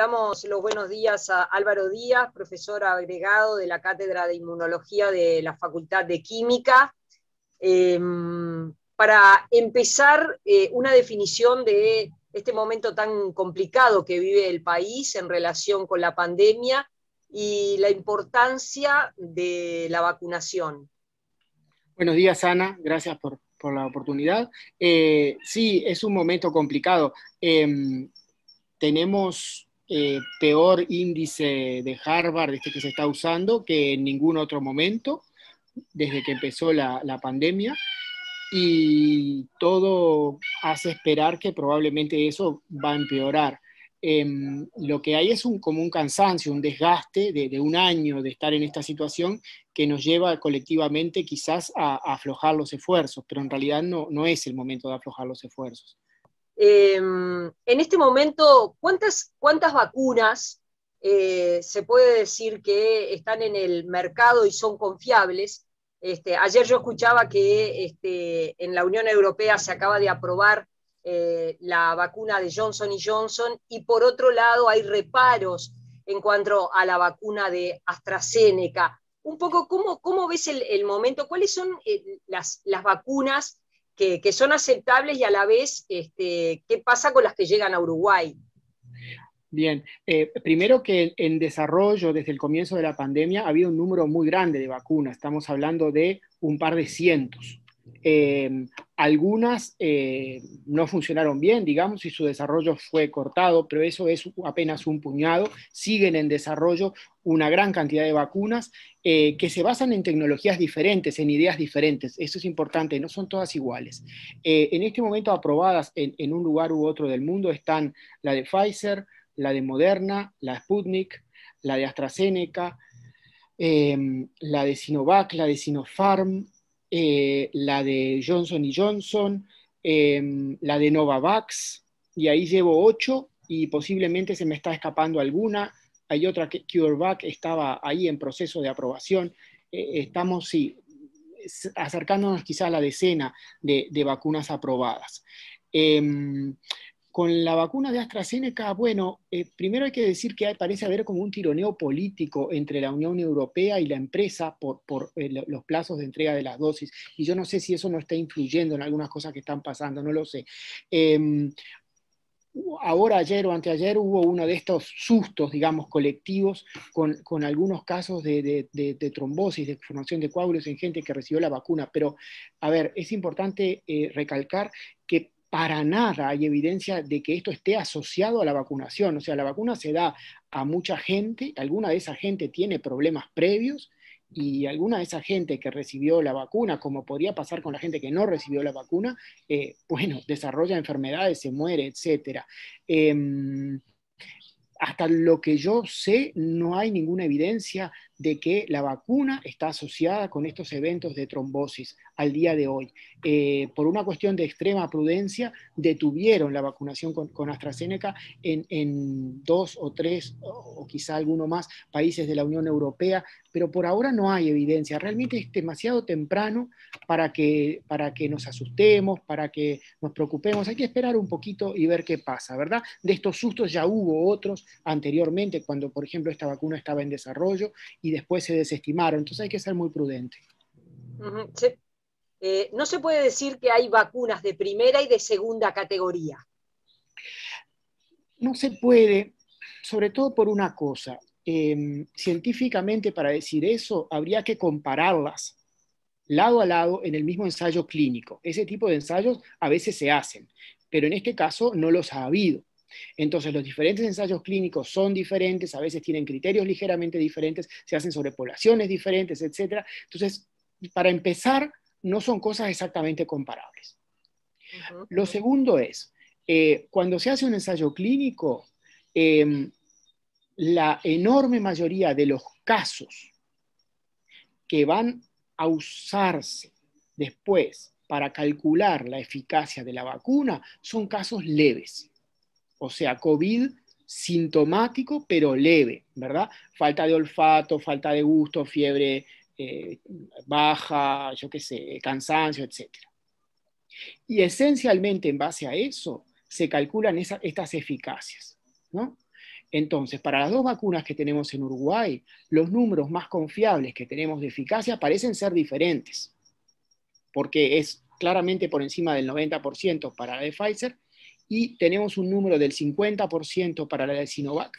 damos los buenos días a Álvaro Díaz, profesor agregado de la Cátedra de Inmunología de la Facultad de Química. Para empezar, una definición de este momento tan complicado que vive el país en relación con la pandemia y la importancia de la vacunación. Buenos días, Ana, gracias por la oportunidad. Sí, es un momento complicado. Tenemos peor índice de Harvard, que se está usando, que en ningún otro momento, desde que empezó la pandemia, y todo hace esperar que probablemente eso va a empeorar. Lo que hay es como un cansancio, un desgaste de un año de estar en esta situación que nos lleva colectivamente quizás a aflojar los esfuerzos, pero en realidad no es el momento de aflojar los esfuerzos. En este momento, ¿cuántas vacunas se puede decir que están en el mercado y son confiables? Ayer yo escuchaba que en la Unión Europea se acaba de aprobar la vacuna de Johnson y Johnson, y por otro lado hay reparos en cuanto a la vacuna de AstraZeneca. Un poco, ¿cómo ves el momento? ¿Cuáles son las vacunas que son aceptables y a la vez qué pasa con las que llegan a Uruguay? Bien, primero que en desarrollo desde el comienzo de la pandemia ha habido un número muy grande de vacunas, estamos hablando de un par de cientos. Algunas no funcionaron bien, digamos, y su desarrollo fue cortado, pero eso es apenas un puñado. Siguen en desarrollo una gran cantidad de vacunas que se basan en tecnologías diferentes, en ideas diferentes. Eso es importante, no son todas iguales. En este momento aprobadas en un lugar u otro del mundo están la de Pfizer, la de Moderna, la Sputnik, la de AstraZeneca, la de Sinovac, la de Sinopharm, la de Johnson y Johnson, la de Novavax, y ahí llevo 8 y posiblemente se me está escapando alguna. Hay otra que CureVac estaba ahí en proceso de aprobación. Estamos, sí, acercándonos quizá a la decena de vacunas aprobadas. Con la vacuna de AstraZeneca, bueno, primero hay que decir que parece haber como un tironeo político entre la Unión Europea y la empresa por los plazos de entrega de las dosis, y yo no sé si eso no está influyendo en algunas cosas que están pasando, no lo sé. Ahora, ayer o anteayer, hubo uno de estos sustos, digamos, colectivos con algunos casos de trombosis, de formación de coágulos en gente que recibió la vacuna, pero, a ver, es importante recalcar que para nada hay evidencia de que esto esté asociado a la vacunación. O sea, la vacuna se da a mucha gente, alguna de esa gente tiene problemas previos, y alguna de esa gente que recibió la vacuna, como podría pasar con la gente que no recibió la vacuna, bueno, desarrolla enfermedades, se muere, etc. Hasta lo que yo sé, no hay ninguna evidencia de que la vacuna está asociada con estos eventos de trombosis al día de hoy. Por una cuestión de extrema prudencia, detuvieron la vacunación con AstraZeneca en 2 o 3, o quizá alguno más, países de la Unión Europea, pero por ahora no hay evidencia. Realmente es demasiado temprano para que nos asustemos, para que nos preocupemos. Hay que esperar un poquito y ver qué pasa, ¿verdad? De estos sustos ya hubo otros anteriormente, cuando, por ejemplo, esta vacuna estaba en desarrollo y después se desestimaron. Entonces hay que ser muy prudente. Sí. No se puede decir que hay vacunas de primera y de segunda categoría. No se puede, sobre todo por una cosa. Científicamente, para decir eso, habría que compararlas lado a lado en el mismo ensayo clínico. Ese tipo de ensayos a veces se hacen, pero en este caso no los ha habido. Entonces, los diferentes ensayos clínicos son diferentes, a veces tienen criterios ligeramente diferentes, se hacen sobre poblaciones diferentes, etc. Entonces, para empezar, no son cosas exactamente comparables. Lo segundo es, cuando se hace un ensayo clínico, la enorme mayoría de los casos que van a usarse después para calcular la eficacia de la vacuna son casos leves. O sea, COVID sintomático, pero leve, ¿verdad? Falta de olfato, falta de gusto, fiebre baja, yo qué sé, cansancio, etc. Y esencialmente en base a eso se calculan estas eficacias, ¿no? Entonces, para las dos vacunas que tenemos en Uruguay, los números más confiables que tenemos de eficacia parecen ser diferentes, porque es claramente por encima del 90% para la de Pfizer, y tenemos un número del 50% para la de Sinovac,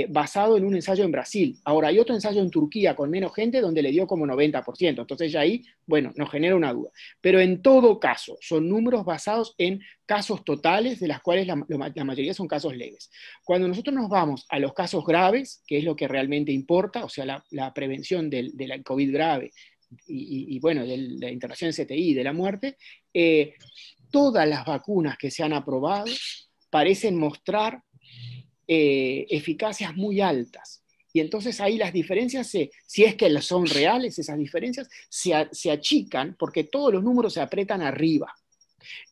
basado en un ensayo en Brasil. Ahora, hay otro ensayo en Turquía con menos gente donde le dio como 90%, entonces ya ahí, bueno, nos genera una duda. Pero en todo caso, son números basados en casos totales, de las cuales la mayoría son casos leves. Cuando nosotros nos vamos a los casos graves, que es lo que realmente importa, o sea, la prevención del COVID grave, y bueno, de la internación en CTI, de la muerte, todas las vacunas que se han aprobado parecen mostrar eficacias muy altas. Y entonces ahí las diferencias, si es que son reales, esas diferencias se achican porque todos los números se apretan arriba.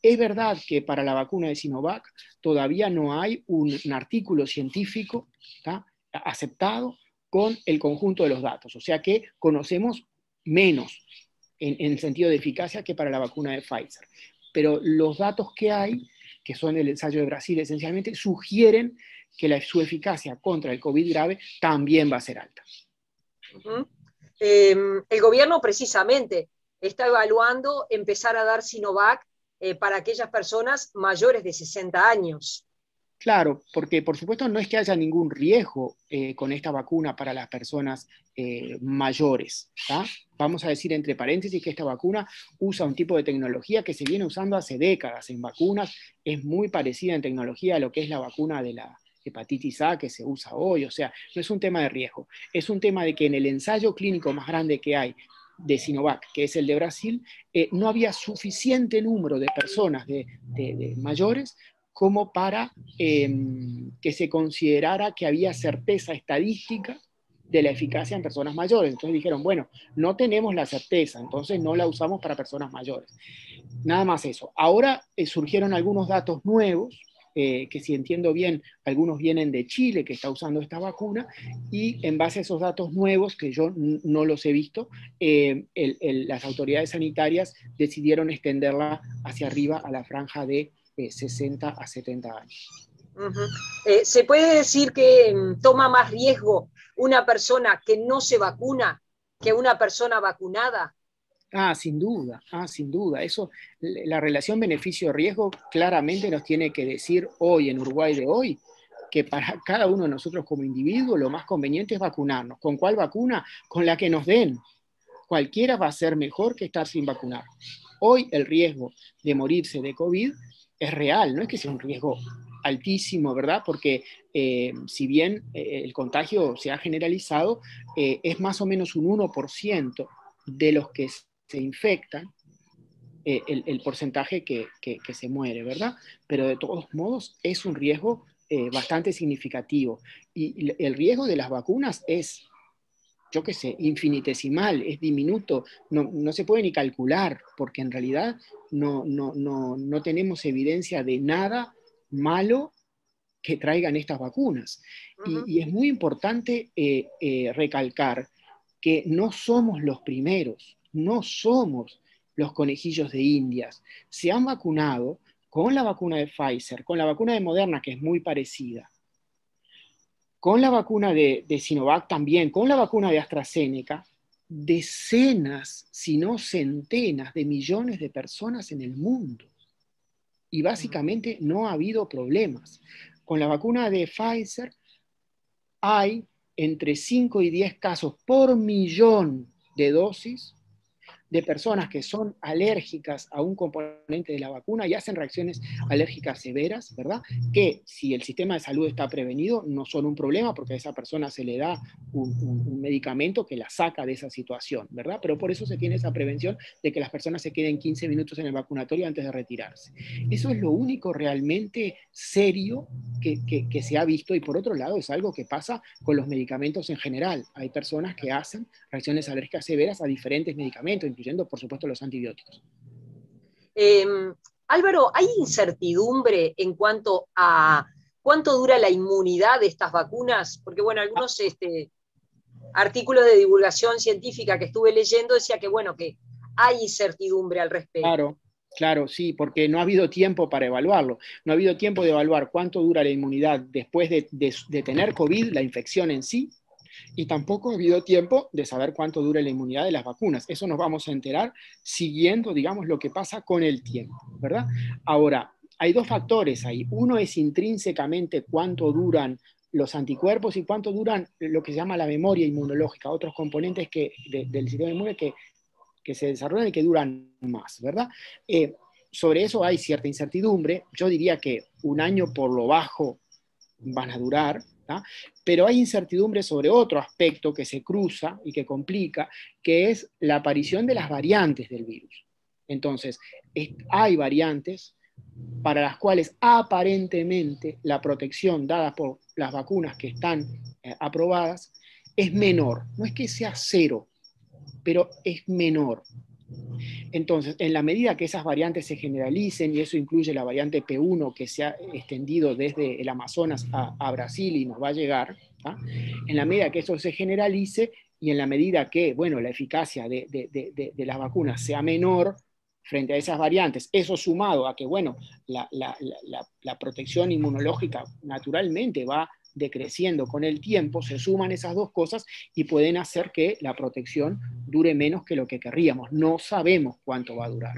Es verdad que para la vacuna de Sinovac todavía no hay un artículo científico, ¿tá?, aceptado con el conjunto de los datos, o sea que conocemos menos en sentido de eficacia que para la vacuna de Pfizer. Pero los datos que hay, que son el ensayo de Brasil esencialmente, sugieren que su eficacia contra el COVID grave también va a ser alta. El gobierno precisamente está evaluando empezar a dar Sinovac para aquellas personas mayores de 60 años. Claro, porque por supuesto no es que haya ningún riesgo con esta vacuna para las personas mayores, ¿tá? Vamos a decir entre paréntesis que esta vacuna usa un tipo de tecnología que se viene usando hace décadas en vacunas, es muy parecida en tecnología a lo que es la vacuna de la hepatitis A que se usa hoy, o sea, no es un tema de riesgo, es un tema de que en el ensayo clínico más grande que hay de Sinovac, que es el de Brasil, no había suficiente número de personas de mayores como para que se considerara que había certeza estadística de la eficacia en personas mayores. Entonces dijeron, bueno, no tenemos la certeza, entonces no la usamos para personas mayores. Nada más eso. Ahora surgieron algunos datos nuevos, que si entiendo bien, algunos vienen de Chile, que está usando esta vacuna, y en base a esos datos nuevos, que yo no los he visto, las autoridades sanitarias decidieron extenderla hacia arriba a la franja de 60 a 70 años. ¿Se puede decir que toma más riesgo una persona que no se vacuna que una persona vacunada? Sin duda, sin duda. Eso, la relación beneficio-riesgo claramente nos tiene que decir hoy, en Uruguay de hoy, que para cada uno de nosotros como individuo lo más conveniente es vacunarnos. ¿Con cuál vacuna? Con la que nos den. Cualquiera va a ser mejor que estar sin vacunar. Hoy el riesgo de morirse de COVID es real, no es que sea un riesgo altísimo, ¿verdad? Porque si bien el contagio se ha generalizado, es más o menos un 1% de los que se infectan, el porcentaje que se muere, ¿verdad? Pero de todos modos es un riesgo bastante significativo. Y el riesgo de las vacunas es, yo qué sé, infinitesimal, es diminuto, no se puede ni calcular, porque en realidad no tenemos evidencia de nada malo que traigan estas vacunas. Y es muy importante recalcar que no somos los primeros, no somos los conejillos de Indias. Se han vacunado con la vacuna de Pfizer, con la vacuna de Moderna, que es muy parecida, con la vacuna de Sinovac también, con la vacuna de AstraZeneca, decenas, si no centenas de millones de personas en el mundo. Y básicamente no ha habido problemas. Con la vacuna de Pfizer hay entre 5 y 10 casos por millón de dosis de personas que son alérgicas a un componente de la vacuna y hacen reacciones alérgicas severas, ¿verdad? Que si el sistema de salud está prevenido, no son un problema porque a esa persona se le da un medicamento que la saca de esa situación, ¿verdad? Pero por eso se tiene esa prevención de que las personas se queden 15 minutos en el vacunatorio antes de retirarse. Eso es lo único realmente serio que se ha visto, y por otro lado es algo que pasa con los medicamentos en general. Hay personas que hacen reacciones alérgicas severas a diferentes medicamentos, incluyendo, por supuesto, los antibióticos. Álvaro, ¿hay incertidumbre en cuanto a cuánto dura la inmunidad de estas vacunas? Porque, bueno, algunos artículos de divulgación científica que estuve leyendo decía que, bueno, que hay incertidumbre al respecto. Claro, Claro, sí, porque no ha habido tiempo para evaluarlo. No ha habido tiempo de evaluar cuánto dura la inmunidad después de tener COVID, la infección en sí, y tampoco ha habido tiempo de saber cuánto dura la inmunidad de las vacunas. Eso nos vamos a enterar siguiendo, digamos, lo que pasa con el tiempo, ¿verdad? Ahora, hay dos factores ahí. Uno es intrínsecamente cuánto duran los anticuerpos y cuánto duran lo que se llama la memoria inmunológica, otros componentes del sistema inmune que se desarrollan y que duran más, ¿verdad? Sobre eso hay cierta incertidumbre. Yo diría que un año por lo bajo van a durar, ¿tá? Pero hay incertidumbre sobre otro aspecto que se cruza y que complica, que es la aparición de las variantes del virus. Entonces, hay variantes para las cuales aparentemente la protección dada por las vacunas que están aprobadas es menor. No es que sea cero, pero es menor. Entonces, en la medida que esas variantes se generalicen, y eso incluye la variante P1 que se ha extendido desde el Amazonas a Brasil y nos va a llegar, ¿tá? En la medida que eso se generalice y en la medida que, bueno, la eficacia de las vacunas sea menor frente a esas variantes, eso sumado a que, bueno, la protección inmunológica naturalmente va decreciendo con el tiempo, se suman esas dos cosas y pueden hacer que la protección dure menos que lo que querríamos. No sabemos cuánto va a durar,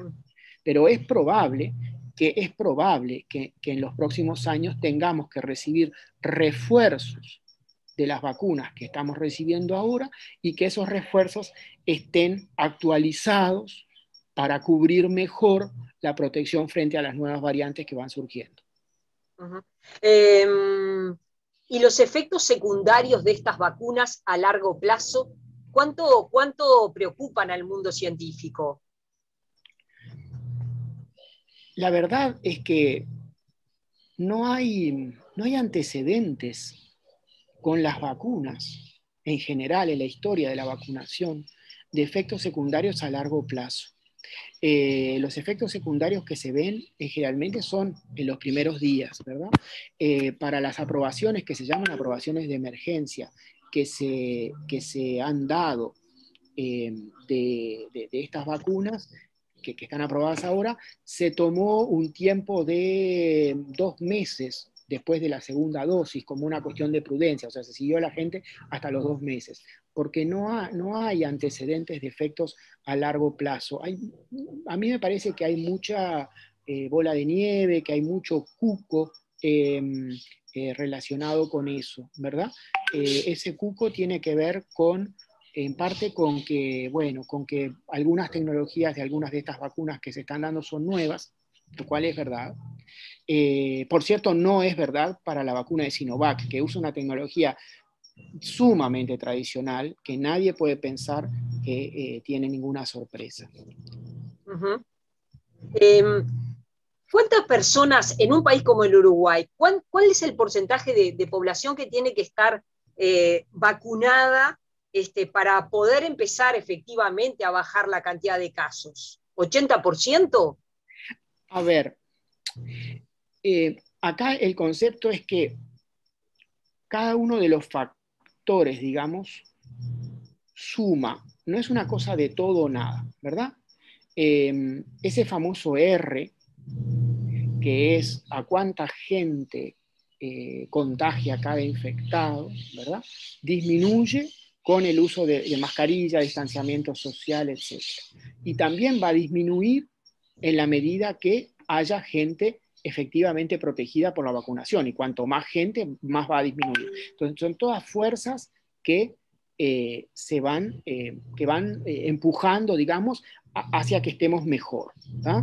pero es probable que en los próximos años tengamos que recibir refuerzos de las vacunas que estamos recibiendo ahora y que esos refuerzos estén actualizados para cubrir mejor la protección frente a las nuevas variantes que van surgiendo. Uh-huh. ¿Y los efectos secundarios de estas vacunas a largo plazo, cuánto preocupan al mundo científico? La verdad es que no hay antecedentes con las vacunas en general en la historia de la vacunación de efectos secundarios a largo plazo. Los efectos secundarios que se ven generalmente son en los primeros días, ¿verdad? Para las aprobaciones que se llaman aprobaciones de emergencia que se han dado de estas vacunas que están aprobadas ahora, se tomó un tiempo de 2 meses después de la segunda dosis, como una cuestión de prudencia, o sea, se siguió a la gente hasta los 2 meses, porque no hay antecedentes de efectos a largo plazo. A mí me parece que hay mucha bola de nieve, que hay mucho cuco relacionado con eso, ¿verdad? Ese cuco tiene que ver en parte con que, bueno, con que algunas tecnologías de algunas de estas vacunas que se están dando son nuevas, lo cual es verdad. Por cierto, no es verdad para la vacuna de Sinovac, que usa una tecnología sumamente tradicional que nadie puede pensar que tiene ninguna sorpresa. Uh-huh. ¿Cuántas personas en un país como el Uruguay, cuál es el porcentaje de población que tiene que estar vacunada para poder empezar efectivamente a bajar la cantidad de casos? ¿80%? A ver, acá el concepto es que cada uno de los factores, digamos, suma, no es una cosa de todo o nada, ¿verdad? Ese famoso R, que es a cuánta gente contagia cada infectado, ¿verdad? Disminuye con el uso de mascarilla, distanciamiento social, etc. Y también va a disminuir en la medida que haya gente efectivamente protegida por la vacunación, y cuanto más gente, más va a disminuir. Entonces, son todas fuerzas que van empujando, digamos, hacia que estemos mejor, ¿tá?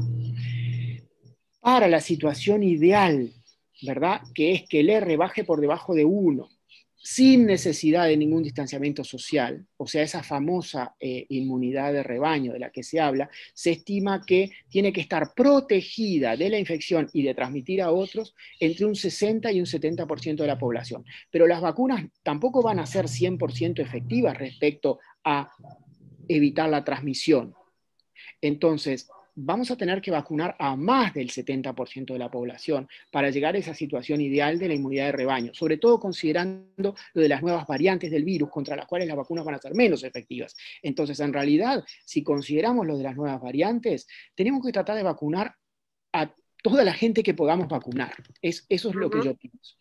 Para la situación ideal, ¿verdad? Que es que el R baje por debajo de 1, sin necesidad de ningún distanciamiento social, o sea, esa famosa inmunidad de rebaño de la que se habla, se estima que tiene que estar protegida de la infección y de transmitir a otros entre un 60 y un 70% de la población. Pero las vacunas tampoco van a ser 100% efectivas respecto a evitar la transmisión. Entonces, vamos a tener que vacunar a más del 70% de la población para llegar a esa situación ideal de la inmunidad de rebaño, sobre todo considerando lo de las nuevas variantes del virus contra las cuales las vacunas van a ser menos efectivas. Entonces, en realidad, si consideramos lo de las nuevas variantes, tenemos que tratar de vacunar a toda la gente que podamos vacunar. Eso es lo que yo pienso.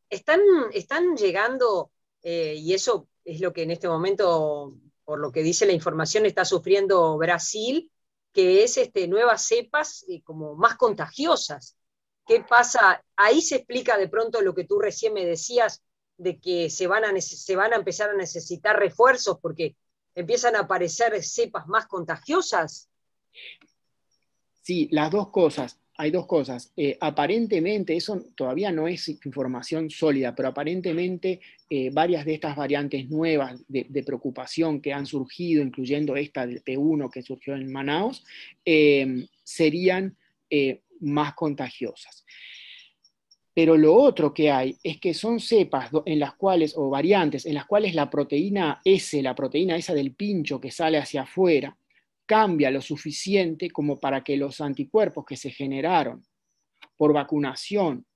Están llegando, y eso es lo que en este momento, por lo que dice la información, está sufriendo Brasil, que es nuevas cepas como más contagiosas. ¿Qué pasa? Ahí se explica de pronto lo que tú recién me decías, de que se van a empezar a necesitar refuerzos porque empiezan a aparecer cepas más contagiosas. Sí, las dos cosas. Hay dos cosas. Aparentemente, eso todavía no es información sólida, pero aparentemente varias de estas variantes nuevas de preocupación que han surgido, incluyendo esta del P1 que surgió en Manaus, serían más contagiosas. Pero lo otro que hay es que son cepas en las cuales, o variantes, en las cuales la proteína esa del pincho que sale hacia afuera, cambia lo suficiente como para que los anticuerpos que se generaron por vacunación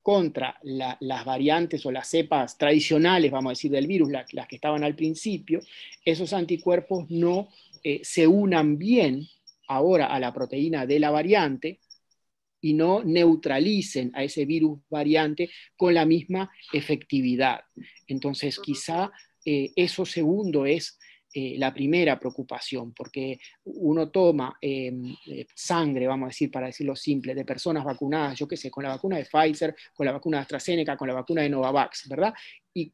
contra las variantes o las cepas tradicionales, vamos a decir, del virus, las que estaban al principio, esos anticuerpos no se unan bien ahora a la proteína de la variante y no neutralicen a ese virus variante con la misma efectividad. Entonces, quizá eso segundo es la primera preocupación, porque uno toma sangre, vamos a decir, para decirlo simple, de personas vacunadas, yo qué sé, con la vacuna de Pfizer, con la vacuna de AstraZeneca, con la vacuna de Novavax, ¿verdad? Y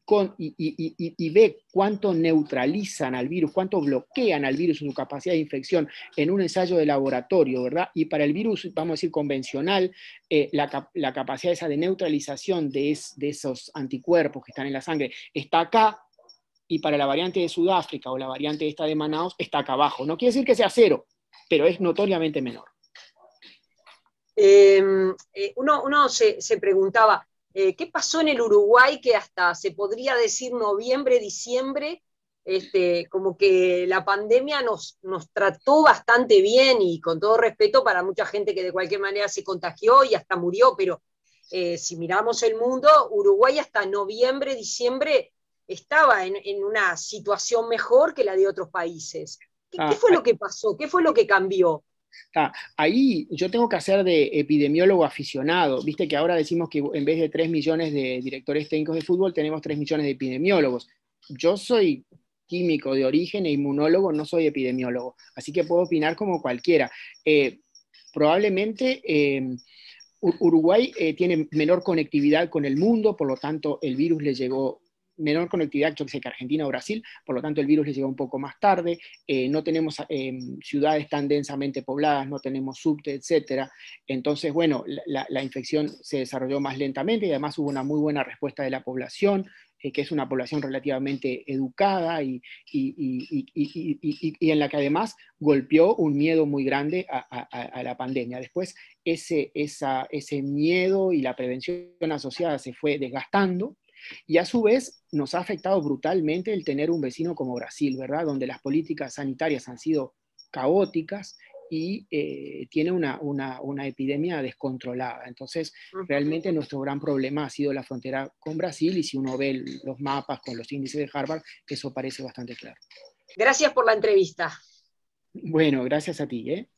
ve cuánto neutralizan al virus, cuánto bloquean al virus en su capacidad de infección en un ensayo de laboratorio, ¿verdad? Y para el virus, vamos a decir, convencional, la capacidad esa de neutralización de esos anticuerpos que están en la sangre está acá, y para la variante de Sudáfrica o la variante esta de Manaus está acá abajo. No quiere decir que sea cero, pero es notoriamente menor. Uno se preguntaba, ¿qué pasó en el Uruguay que hasta se podría decir noviembre, diciembre, como que la pandemia nos trató bastante bien y con todo respeto para mucha gente que de cualquier manera se contagió y hasta murió, pero si miramos el mundo, Uruguay hasta noviembre, diciembre estaba en una situación mejor que la de otros países. ¿Qué fue lo que pasó? ¿Qué fue lo que cambió? Ahí yo tengo que hacer de epidemiólogo aficionado. Viste que ahora decimos que en vez de 3 millones de directores técnicos de fútbol, tenemos 3 millones de epidemiólogos. Yo soy químico de origen e inmunólogo, no soy epidemiólogo, así que puedo opinar como cualquiera. Probablemente Uruguay tiene menor conectividad con el mundo, por lo tanto el virus le llegó menor conectividad, yo que sé, que Argentina o Brasil, por lo tanto el virus les llegó un poco más tarde, no tenemos ciudades tan densamente pobladas, no tenemos subte, etc. Entonces, bueno, la infección se desarrolló más lentamente y además hubo una muy buena respuesta de la población, que es una población relativamente educada y en la que además golpeó un miedo muy grande a la pandemia. Después ese miedo y la prevención asociada se fue desgastando. Y a su vez nos ha afectado brutalmente el tener un vecino como Brasil, ¿verdad? Donde las políticas sanitarias han sido caóticas y tiene una epidemia descontrolada. Entonces, realmente nuestro gran problema ha sido la frontera con Brasil y si uno ve los mapas con los índices de Harvard, eso parece bastante claro. Gracias por la entrevista. Bueno, gracias a ti, ¿eh?